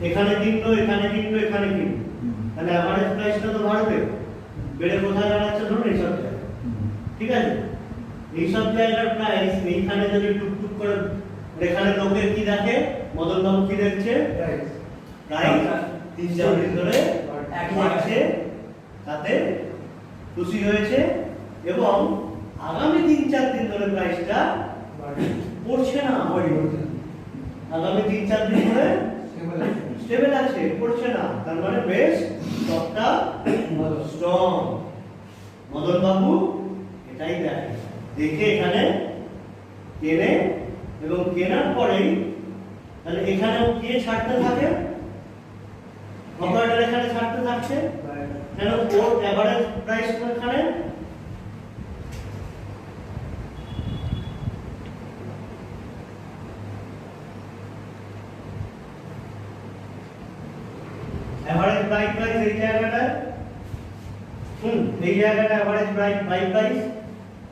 এখানে কিনলো, এখানে কিনলো, এখানে কিনলো, তাহলে অ্যাভারেজ প্রাইসটা তো বাড়বে। বেড়ে কোথায় দাঁড়াচ্ছে ধরুন এইসব জায়গায়, ঠিক আছে? এইসব জায়গার প্রাইস এইখানে যদি টুকটুক করে, এখানে লোকের কি দেখে, মদন বাবু কি দেখছে, প্রাইস 3-4 দিন ধরে একই আছে, তাতে খুশি হয়েছে এবং আগামী 3-4 দিন ধরে প্রাইসটা পড়ছে না, আগামী 3-4 দিন ধরে স্টেবল আছে, পড়ছে না, তার মানে বেশ স্টকটা স্ট্রং। মদন বাবু এটাই দেখে, দেখে এখানে কেনে এবং কেনার পরেই তাহলে এখানেও কে ছাড়তে থাকে, অপারেটর এখানে ছাড়তে থাকছে, কেন ওর এভারেজ প্রাইস এখানে এভারেজ প্রাইস এই জায়গাটা, এই জায়গাটা এভারেজ প্রাইস,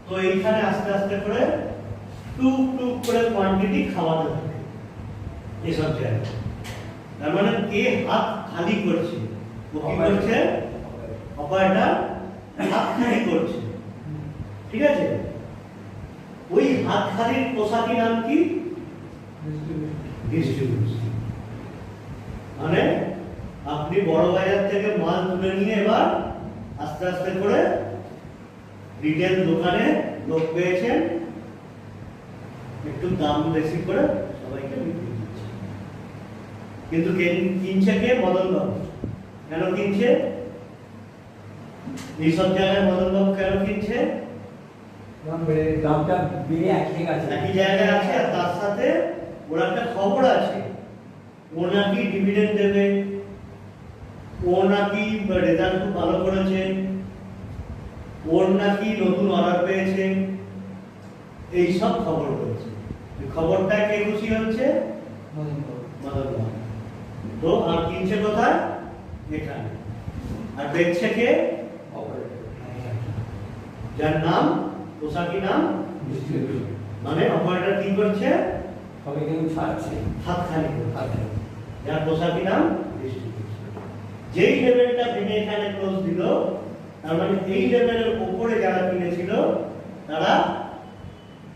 তো এইখানে আস্তে আস্তে করে টুক টুক করে কোয়ান্টিটি খাওয়াতে থাকে এসব জায়গায়। তার মানে কে হাত খালি করছে, ও কি করছে, অপারেটর হাত খালি করছে, ঠিক আছে? ওই হাত খালির পোশাকি নাম কি, ডিস্ট্রিবিউশন। মানে আপনি বড় বাজার থেকে মাল তুলে নিয়ে এবার আস্তে আস্তে করে রিটেল দোকানে লোক পেয়েছেন, একটু দাম বেশি করে সবাইকে বিক্রি করছে, কিন্তু কিনছে কে, মদন বাবু। কেন কিনছে এইসব জায়গায়, মদন বাবু কেন কিনছে, দামটা বেড়ে একই জায়গায় আছে, আর তার সাথে ওর একটা খবর আছে, ও নাকি ডিভিডেন্ড দেবে, ও নাকি রেজাল্ট খুব ভালো করেছে, ওর নাকি নতুন অর্ডার পেয়েছে, এই সব খবর রয়েছে। খবরটা কে খুশি হচ্ছে, মদন বাবু। তো আর কিনছে কোথায়, এখানে, আর বেচছে কে, যার নাম পোশাকি নাম ডিস্ট্রিবিউশন। মানে অপারেটর কি করছে, সবাইকে ছাড়ছে, হাত খালি করছে, যার পোশাকি নাম ডিস্ট্রিবিউশন। যেই লেভেলটা ভেঙে এখানে ক্লোজ দিল, তার মানে এই লেভেলের উপরে যারা কিনেছিল তারা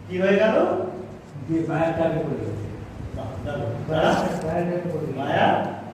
কি হয়ে গেল, যে বায়ার টার্গেট করে গেছে, তারা বায়ার